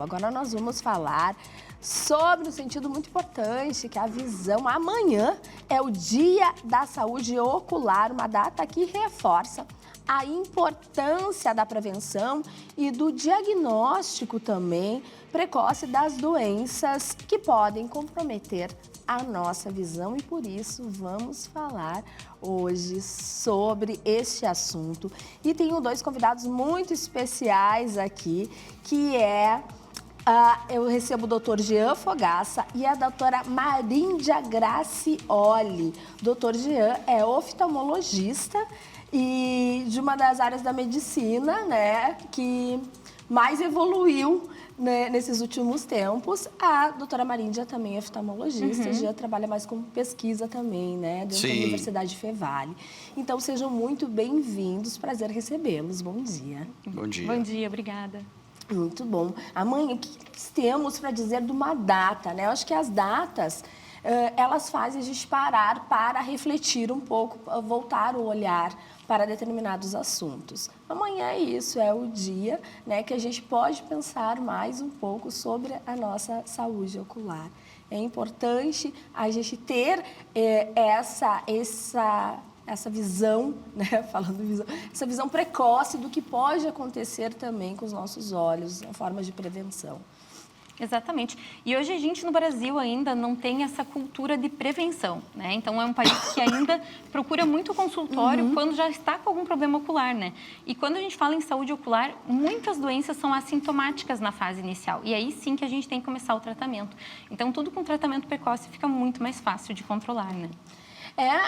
Agora nós vamos falar sobre um sentido muito importante, que é a visão. Amanhã é o Dia da Saúde Ocular, uma data que reforça a importância da prevenção e do diagnóstico também precoce das doenças que podem comprometer a nossa visão, e por isso vamos falar hoje sobre este assunto. E tenho dois convidados muito especiais aqui, que eu recebo o doutor Jean Fogaça e a doutora Maríndia Gracioli. Doutor Jean é oftalmologista e de uma das áreas da medicina, né, que mais evoluiu, né, nesses últimos tempos. A doutora Maríndia também é oftalmologista, já trabalha mais com pesquisa também, né, dentro da Universidade Fevale. Então, sejam muito bem-vindos, prazer recebê-los. Bom dia. Bom dia. Bom dia, obrigada. Muito bom. Amanhã, o que temos para dizer de uma data, né? Eu acho que as datas, elas fazem a gente parar para refletir um pouco, voltar o olhar para determinados assuntos. Amanhã é isso, é o dia, né, que a gente pode pensar mais um pouco sobre a nossa saúde ocular. É importante a gente ter essa visão, né, falando visão, essa visão precoce do que pode acontecer também com os nossos olhos, a forma de prevenção. Exatamente. E hoje a gente no Brasil ainda não tem essa cultura de prevenção, né? Então é um país que ainda procura muito consultório quando já está com algum problema ocular, né? E quando a gente fala em saúde ocular, muitas doenças são assintomáticas na fase inicial. E aí sim que a gente tem que começar o tratamento. Então tudo com tratamento precoce fica muito mais fácil de controlar, né?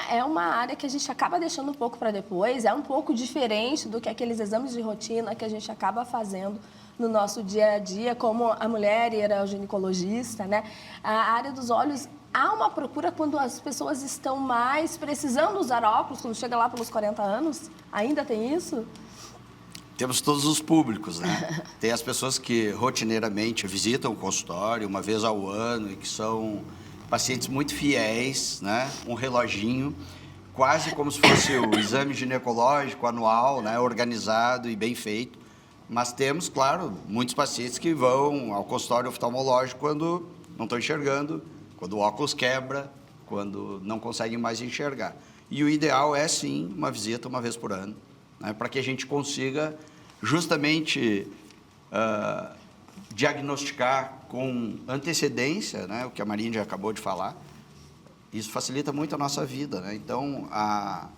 É uma área que a gente acaba deixando um pouco para depois, é um pouco diferente do que aqueles exames de rotina que a gente acaba fazendo no nosso dia a dia, como a mulher era o ginecologista, né? A área dos olhos, há uma procura quando as pessoas estão mais precisando usar óculos, quando chega lá pelos 40 anos, ainda tem isso? Temos todos os públicos, né? Tem as pessoas que rotineiramente visitam o consultório uma vez ao ano e que são pacientes muito fiéis, né? Um reloginho, quase como se fosse o exame ginecológico anual, né? Organizado e bem feito. Mas temos, claro, muitos pacientes que vão ao consultório oftalmológico quando não estão enxergando, quando o óculos quebra, quando não conseguem mais enxergar. E o ideal é, sim, uma visita uma vez por ano, né? Para que a gente consiga justamente diagnosticar com antecedência, né, o que a Maríndia acabou de falar. Isso facilita muito a nossa vida, né? Então, a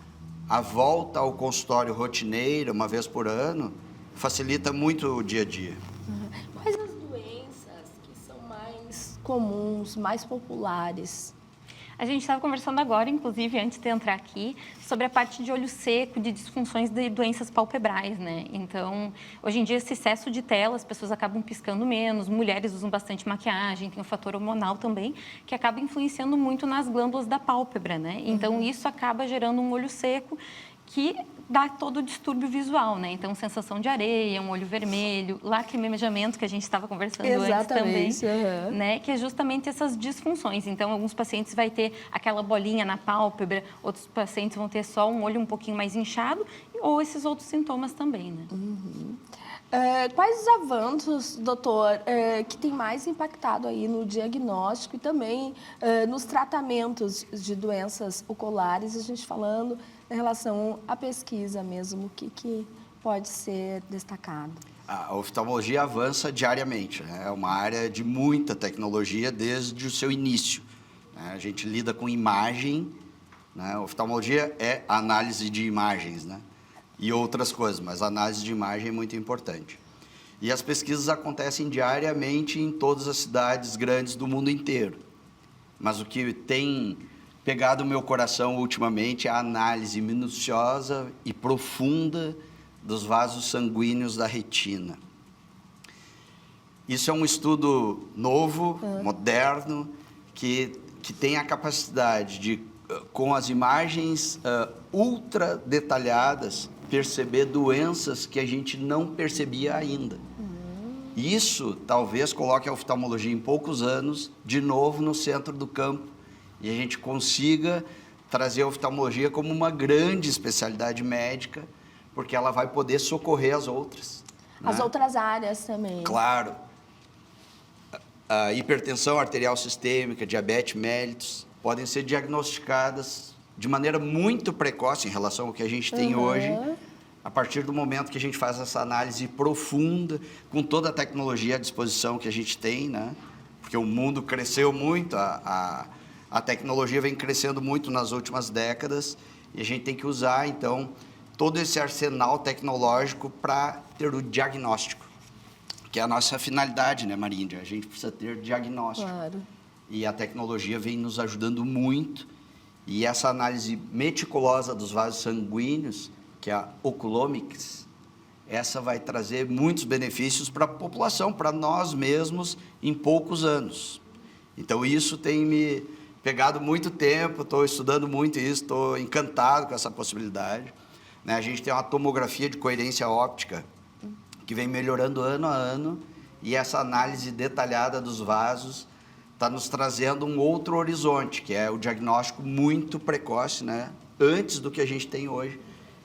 volta ao consultório rotineiro, uma vez por ano, facilita muito o dia a dia. Quais as doenças que são mais comuns, mais populares? A gente estava conversando agora, inclusive, antes de entrar aqui, sobre a parte de olho seco, de disfunções de doenças palpebrais, né? Então, hoje em dia, esse excesso de tela, as pessoas acabam piscando menos, mulheres usam bastante maquiagem, tem o fator hormonal também, que acaba influenciando muito nas glândulas da pálpebra, né? Então, isso acaba gerando um olho seco que dá todo o distúrbio visual, né? Então, sensação de areia, um olho vermelho, lacrimejamento, que a gente estava conversando antes também, né? Que é justamente essas disfunções. Então, alguns pacientes vai ter aquela bolinha na pálpebra, outros pacientes vão ter só um olho um pouquinho mais inchado, ou esses outros sintomas também, né? Quais os avanços, doutor, que tem mais impactado aí no diagnóstico e também nos tratamentos de doenças oculares, a gente falando em relação à pesquisa mesmo, o que pode ser destacado? A oftalmologia avança diariamente, né? É uma área de muita tecnologia desde o seu início, né? A gente lida com imagem, né? A oftalmologia é análise de imagens, né? E outras coisas, mas a análise de imagem é muito importante. E as pesquisas acontecem diariamente em todas as cidades grandes do mundo inteiro. Mas o que tem pegado o meu coração ultimamente é a análise minuciosa e profunda dos vasos sanguíneos da retina. Isso é um estudo novo, moderno, que tem a capacidade de, com as imagens ultra detalhadas, perceber doenças que a gente não percebia ainda. Isso talvez coloque a oftalmologia em poucos anos de novo no centro do campo e a gente consiga trazer a oftalmologia como uma grande especialidade médica, porque ela vai poder socorrer as outras. As né? outras áreas também. Claro. a hipertensão arterial sistêmica, diabetes mellitus, podem ser diagnosticadas de maneira muito precoce em relação ao que a gente tem hoje, a partir do momento que a gente faz essa análise profunda, com toda a tecnologia à disposição que a gente tem, né? Porque o mundo cresceu muito, a tecnologia vem crescendo muito nas últimas décadas, e a gente tem que usar, então, todo esse arsenal tecnológico para ter o diagnóstico, que é a nossa finalidade, né, Maríndia? A gente precisa ter diagnóstico. Claro. E a tecnologia vem nos ajudando muito, e essa análise meticulosa dos vasos sanguíneos, que é a Oculomics, essa vai trazer muitos benefícios para a população, para nós mesmos, em poucos anos. Então, isso tem me pegado muito tempo, estou estudando muito isso, estou encantado com essa possibilidade. Né? A gente tem uma tomografia de coerência óptica, que vem melhorando ano a ano, e essa análise detalhada dos vasos está nos trazendo um outro horizonte, que é o diagnóstico muito precoce, né? Antes do que a gente tem hoje.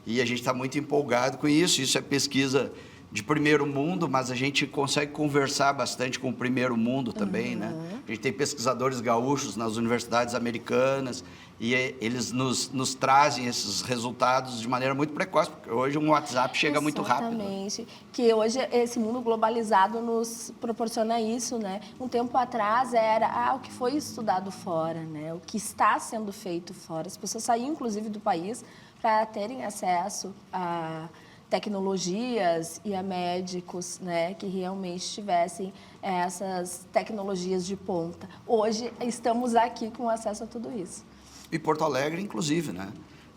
E a gente está muito empolgado com isso. Isso é pesquisa de primeiro mundo, mas a gente consegue conversar bastante com o primeiro mundo também, né? A gente tem pesquisadores gaúchos nas universidades americanas e eles nos trazem esses resultados de maneira muito precoce, porque hoje um WhatsApp chega muito rápido. Exatamente. Que hoje esse mundo globalizado nos proporciona isso, né? Um tempo atrás era o que foi estudado fora, né? O que está sendo feito fora. As pessoas saíam, inclusive, do país para terem acesso a tecnologias e a médicos, né, que realmente tivessem essas tecnologias de ponta. Hoje estamos aqui com acesso a tudo isso. E Porto Alegre, inclusive, né?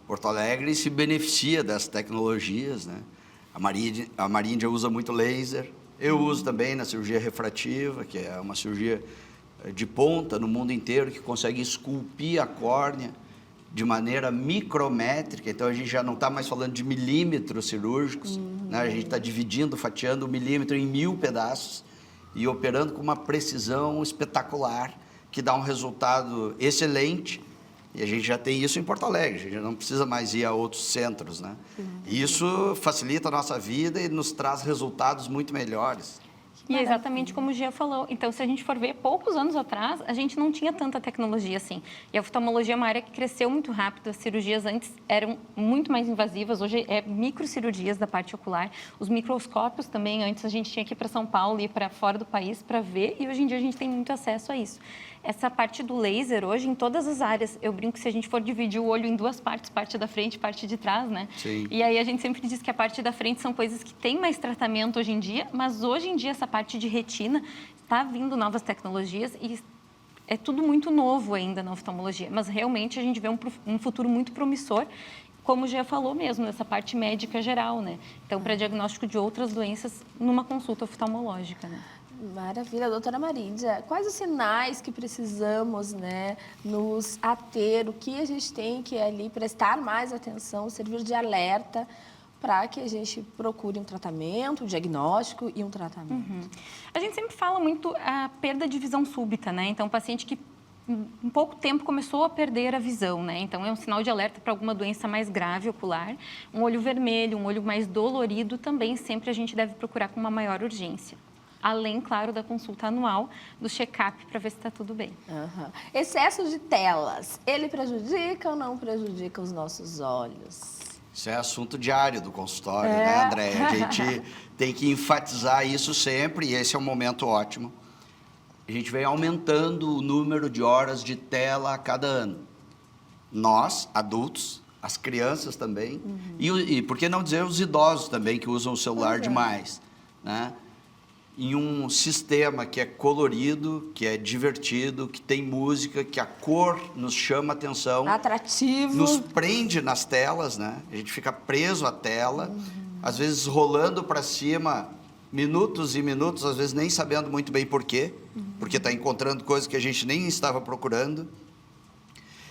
Porto Alegre se beneficia dessas tecnologias, né? A Maríndia usa muito laser. Eu uso também na cirurgia refrativa, que é uma cirurgia de ponta no mundo inteiro, que consegue esculpir a córnea de maneira micrométrica. Então, a gente já não está mais falando de milímetros cirúrgicos, né? A gente está dividindo, fatiando o milímetro em 1000 pedaços e operando com uma precisão espetacular, que dá um resultado excelente. E a gente já tem isso em Porto Alegre, a gente não precisa mais ir a outros centros, né? E isso facilita a nossa vida e nos traz resultados muito melhores. E é exatamente como o Gia falou. Então, se a gente for ver, poucos anos atrás, a gente não tinha tanta tecnologia assim. E a oftalmologia é uma área que cresceu muito rápido. As cirurgias antes eram muito mais invasivas. Hoje é microcirurgias da parte ocular. Os microscópios também, antes a gente tinha que ir para São Paulo e ir para fora do país para ver. E hoje em dia a gente tem muito acesso a isso. Essa parte do laser, hoje, em todas as áreas, eu brinco que se a gente for dividir o olho em duas partes, parte da frente e parte de trás, né? Sim. E aí a gente sempre diz que a parte da frente são coisas que têm mais tratamento hoje em dia, mas hoje em dia essa parte de retina está vindo novas tecnologias e é tudo muito novo ainda na oftalmologia. Mas realmente a gente vê um futuro muito promissor, como já falou mesmo, nessa parte médica geral, né? Então, para diagnóstico de outras doenças numa consulta oftalmológica, né? Maravilha. Doutora Maríndia, quais os sinais que precisamos, né, nos ater, o que a gente tem que ali prestar mais atenção, servir de alerta para que a gente procure um tratamento, um diagnóstico e um tratamento? A gente sempre fala muito a perda de visão súbita, né? Então, o paciente que em pouco tempo começou a perder a visão, né? Então, é um sinal de alerta para alguma doença mais grave ocular. Um olho vermelho, um olho mais dolorido, também sempre a gente deve procurar com uma maior urgência. Além, claro, da consulta anual, do check-up para ver se está tudo bem. Excesso de telas, ele prejudica ou não prejudica os nossos olhos? Isso é assunto diário do consultório, né, Andréia? A gente tem que enfatizar isso sempre, e esse é um momento ótimo. A gente vem aumentando o número de horas de tela a cada ano. Nós, adultos, as crianças também, e por que não dizer os idosos também, que usam o celular demais, né? Em um sistema que é colorido, que é divertido, que tem música, que a cor nos chama atenção. Atrativo. Nos prende nas telas, né? A gente fica preso à tela, às vezes rolando para cima, minutos e minutos, às vezes nem sabendo muito bem por quê, porque está encontrando coisas que a gente nem estava procurando.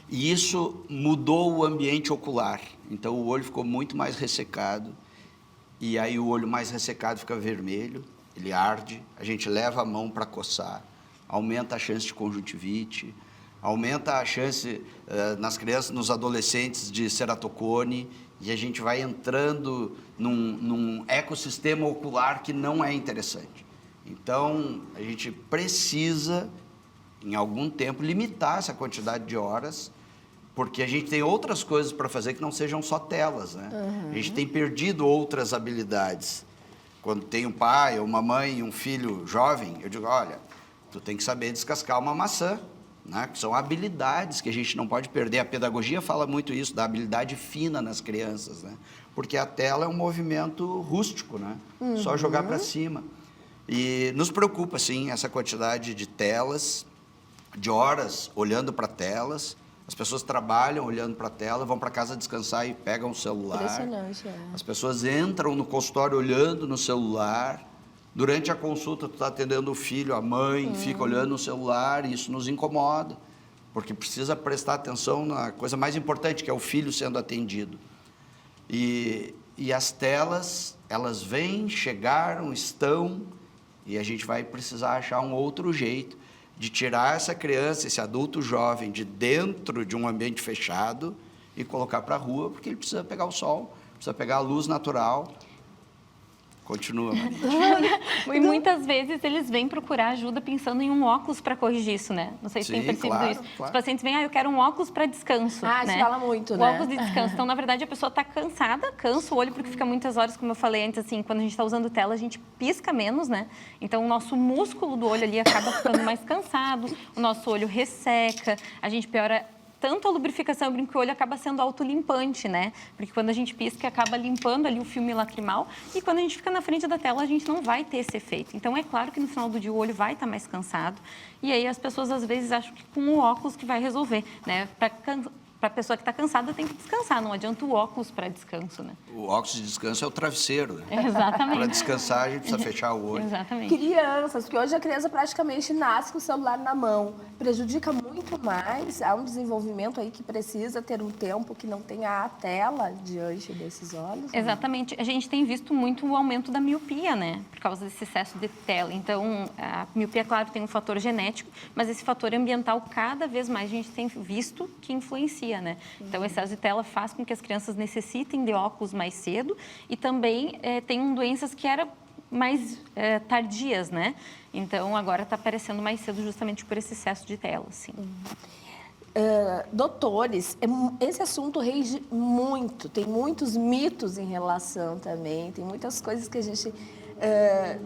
E isso mudou o ambiente ocular. Então, o olho ficou muito mais ressecado, e aí o olho mais ressecado fica vermelho, ele arde, a gente leva a mão para coçar, aumenta a chance de conjuntivite, aumenta a chance nas crianças, nos adolescentes, de ceratocone, e a gente vai entrando num ecossistema ocular que não é interessante. Então, a gente precisa, em algum tempo, limitar essa quantidade de horas, porque a gente tem outras coisas para fazer que não sejam só telas, né? A gente tem perdido outras habilidades. Quando tem um pai ou uma mãe e um filho jovem, eu digo, olha, tu tem que saber descascar uma maçã, né? Que são habilidades que a gente não pode perder. A pedagogia fala muito isso, da habilidade fina nas crianças, né? Porque a tela é um movimento rústico, né? Só jogar para cima. E nos preocupa, sim, essa quantidade de telas, de horas olhando para telas. As pessoas trabalham olhando para a tela, vão para casa descansar e pegam o celular. Impressionante, é. As pessoas entram no consultório olhando no celular. Durante a consulta, tu está atendendo o filho, a mãe, fica olhando no celular, e isso nos incomoda, porque precisa prestar atenção na coisa mais importante, que é o filho sendo atendido. E as telas, elas vêm, chegaram, estão, e a gente vai precisar achar um outro jeito de tirar essa criança, esse adulto jovem, de dentro de um ambiente fechado e colocar para a rua, porque ele precisa pegar o sol, precisa pegar a luz natural. Continua, Maria. E muitas vezes eles vêm procurar ajuda pensando em um óculos para corrigir isso, né? Não sei se tem percebido claro, isso. claro. Os pacientes vêm, eu quero um óculos para descanso. Ah, né? isso fala muito, o né? óculos de descanso. Então, na verdade, a pessoa está cansada, cansa o olho, porque fica muitas horas, como eu falei antes, assim, quando a gente está usando tela, a gente pisca menos, né? Então, o nosso músculo do olho ali acaba ficando mais cansado, o nosso olho resseca, a gente piora tanto a lubrificação, eu brinco que o olho acaba sendo autolimpante, né? Porque quando a gente pisca, acaba limpando ali o filme lacrimal, e quando a gente fica na frente da tela, a gente não vai ter esse efeito. Então, é claro que no final do dia o olho vai estar mais cansado, e aí as pessoas às vezes acham que com o óculos que vai resolver, né? Para a pessoa que está cansada, tem que descansar, não adianta o óculos para descanso, né? O óculos de descanso é o travesseiro, né? Exatamente. Para descansar, a gente precisa fechar o olho. Exatamente. Crianças, porque hoje a criança praticamente nasce com o celular na mão. Prejudica muito mais. Há um desenvolvimento aí que precisa ter um tempo que não tenha a tela diante desses olhos. Exatamente. A gente tem visto muito o aumento da miopia, né? Por causa desse excesso de tela. Então, a miopia, claro, tem um fator genético, mas esse fator ambiental, cada vez mais a gente tem visto que influencia, né? Então, o excesso de tela faz com que as crianças necessitem de óculos mais cedo e também tenham doenças que eram mais tardias, né? Então, agora está aparecendo mais cedo justamente por esse excesso de tela, assim. Doutores, esse assunto rege muito, tem muitos mitos em relação também, tem muitas coisas que a gente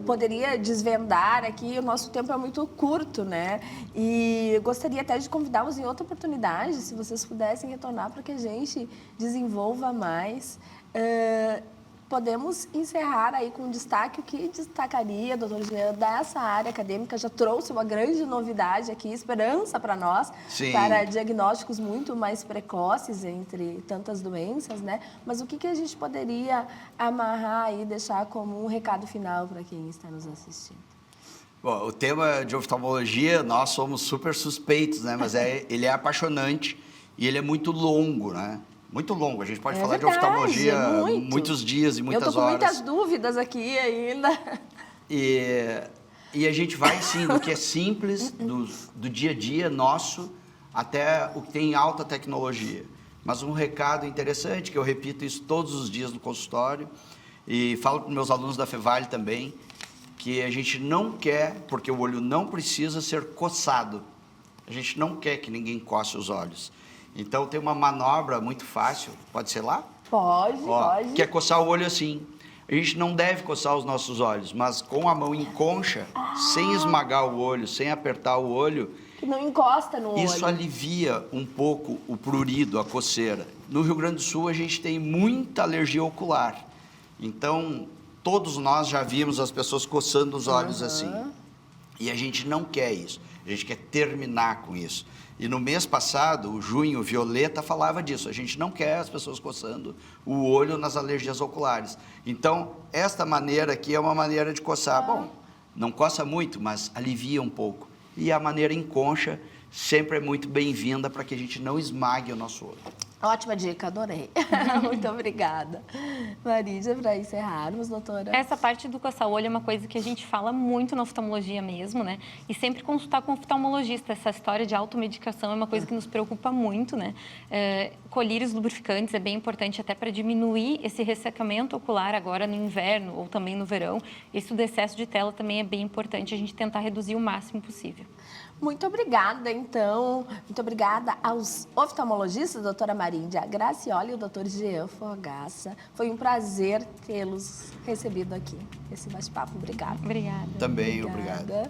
poderia desvendar aqui, o nosso tempo é muito curto, né? E gostaria até de convidá-los em outra oportunidade, se vocês pudessem retornar para que a gente desenvolva mais. Podemos encerrar aí com um destaque, o que destacaria, doutor Jean, dessa área acadêmica, já trouxe uma grande novidade aqui, esperança para nós, Sim. para diagnósticos muito mais precoces entre tantas doenças, né? Mas o que a gente poderia amarrar e deixar como um recado final para quem está nos assistindo? Bom, o tema de oftalmologia, nós somos super suspeitos, né? Mas ele é apaixonante e ele é muito longo, né? Muito longo. A gente pode falar verdade, de oftalmologia muito. muitos dias e muitas horas. Eu tô com horas. muitas dúvidas aqui ainda. E a gente vai, sim, do que é simples, do dia a dia nosso, até o que tem alta tecnologia. Mas um recado interessante, que eu repito isso todos os dias no consultório, e falo para os meus alunos da Fevale também, que a gente não quer, porque o olho não precisa ser coçado. A gente não quer que ninguém coce os olhos. Então, tem uma manobra muito fácil, pode ser lá? Pode. Que é coçar o olho assim. A gente não deve coçar os nossos olhos, mas com a mão em concha, sem esmagar o olho, sem apertar o olho, Que não encosta no olho. isso alivia um pouco o prurido, a coceira. No Rio Grande do Sul, a gente tem muita alergia ocular. Então, todos nós já vimos as pessoas coçando os olhos assim. E a gente não quer isso. A gente quer terminar com isso. E no mês passado, o Junho Violeta falava disso. A gente não quer as pessoas coçando o olho nas alergias oculares. Então, esta maneira aqui é uma maneira de coçar. Bom, não coça muito, mas alivia um pouco. E a maneira em concha sempre é muito bem-vinda para que a gente não esmague o nosso olho. Ótima dica, adorei. Muito obrigada. Marisa, para encerrarmos, doutora. Essa parte do coça-olho é uma coisa que a gente fala muito na oftalmologia mesmo, né? E sempre consultar com o oftalmologista. Essa história de automedicação é uma coisa que nos preocupa muito, né? Colírios lubrificantes é bem importante até para diminuir esse ressecamento ocular agora no inverno ou também no verão. Isso do excesso de tela também é bem importante a gente tentar reduzir o máximo possível. Muito obrigada, então. Muito obrigada aos oftalmologistas, doutora Maríndia Gracioli e o doutor Jean Fogaça. Foi um prazer tê-los recebido aqui, esse bate-papo. Obrigada. Obrigada. Também, obrigado.